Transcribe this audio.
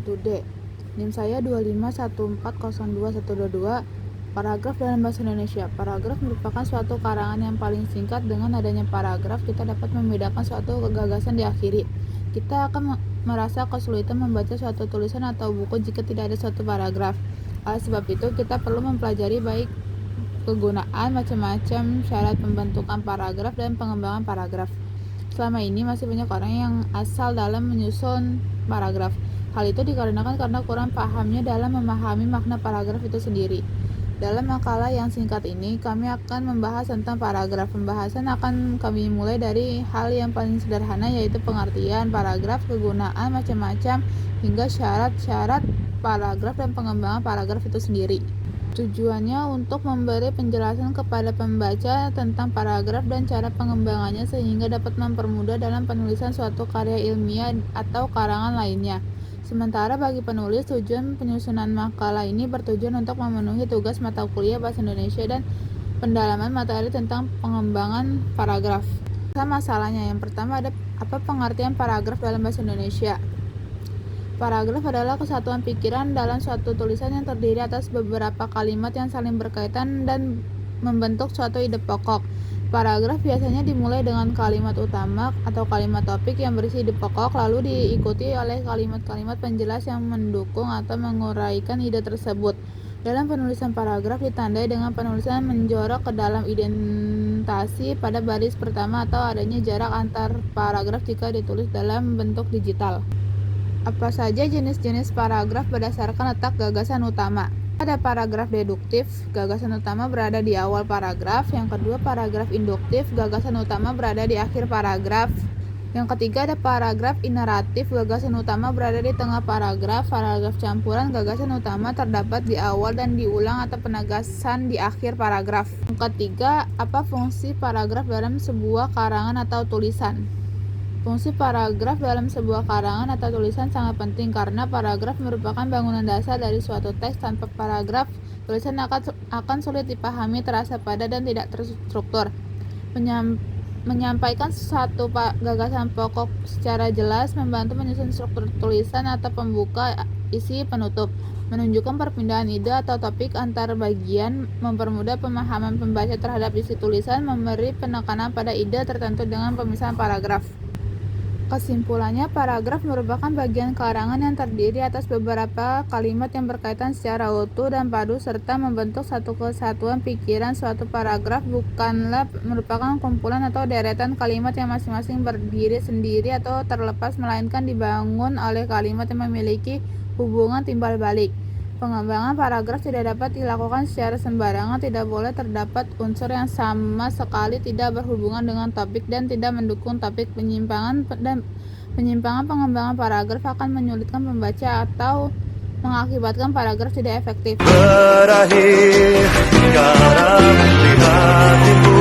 1D. NIM saya 251402122. Paragraf dalam bahasa Indonesia. Paragraf merupakan suatu karangan yang paling singkat. Dengan adanya paragraf, kita dapat membedakan suatu gagasan diakhiri. Kita akan merasa kesulitan membaca suatu tulisan atau buku jika tidak ada suatu paragraf. Oleh sebab itu, kita perlu mempelajari baik kegunaan macam-macam syarat pembentukan paragraf dan pengembangan paragraf. Selama ini masih banyak orang yang asal dalam menyusun paragraf. Hal itu dikarenakan karena kurang pahamnya dalam memahami makna paragraf itu sendiri. Dalam makalah yang singkat ini, kami akan membahas tentang paragraf. Pembahasan akan kami mulai dari hal yang paling sederhana, yaitu pengertian paragraf, kegunaan macam-macam, hingga syarat-syarat paragraf dan pengembangan paragraf itu sendiri. Tujuannya untuk memberi penjelasan kepada pembaca tentang paragraf dan cara pengembangannya sehingga dapat mempermudah dalam penulisan suatu karya ilmiah atau karangan lainnya. Sementara bagi penulis, tujuan penyusunan makalah ini bertujuan untuk memenuhi tugas mata kuliah Bahasa Indonesia dan pendalaman materi tentang pengembangan paragraf. Masalahnya, yang pertama ada apa pengertian paragraf dalam Bahasa Indonesia? Paragraf adalah kesatuan pikiran dalam suatu tulisan yang terdiri atas beberapa kalimat yang saling berkaitan dan membentuk suatu ide pokok. Paragraf biasanya dimulai dengan kalimat utama atau kalimat topik yang berisi ide pokok, lalu diikuti oleh kalimat-kalimat penjelas yang mendukung atau menguraikan ide tersebut. Dalam penulisan paragraf ditandai dengan penulisan menjorok ke dalam indentasi pada baris pertama atau adanya jarak antar paragraf jika ditulis dalam bentuk digital. Apa saja jenis-jenis paragraf berdasarkan letak gagasan utama? Ada paragraf deduktif, gagasan utama berada di awal paragraf. Yang kedua, paragraf induktif, gagasan utama berada di akhir paragraf. Yang ketiga, ada paragraf ineratif, gagasan utama berada di tengah paragraf. Paragraf campuran, gagasan utama terdapat di awal dan diulang atau penegasan di akhir paragraf. Yang ketiga, apa fungsi paragraf dalam sebuah karangan atau tulisan? Fungsi paragraf dalam sebuah karangan atau tulisan sangat penting karena paragraf merupakan bangunan dasar dari suatu teks. Tanpa paragraf, tulisan akan sulit dipahami, terasa padat, dan tidak terstruktur. Menyampaikan suatu gagasan pokok secara jelas, membantu menyusun struktur tulisan atau pembuka, isi, penutup, menunjukkan perpindahan ide atau topik antar bagian, mempermudah pemahaman pembaca terhadap isi tulisan, memberi penekanan pada ide tertentu dengan pemisahan paragraf. Kesimpulannya, paragraf merupakan bagian karangan yang terdiri atas beberapa kalimat yang berkaitan secara utuh dan padu serta membentuk satu kesatuan pikiran. Suatu paragraf bukanlah merupakan kumpulan atau deretan kalimat yang masing-masing berdiri sendiri atau terlepas, melainkan dibangun oleh kalimat yang memiliki hubungan timbal balik. Pengembangan paragraf tidak dapat dilakukan secara sembarangan, tidak boleh terdapat unsur yang sama sekali tidak berhubungan dengan topik dan tidak mendukung topik. Penyimpangan pengembangan paragraf akan menyulitkan pembaca atau mengakibatkan paragraf tidak efektif. Berakhir sekarang di hatiku.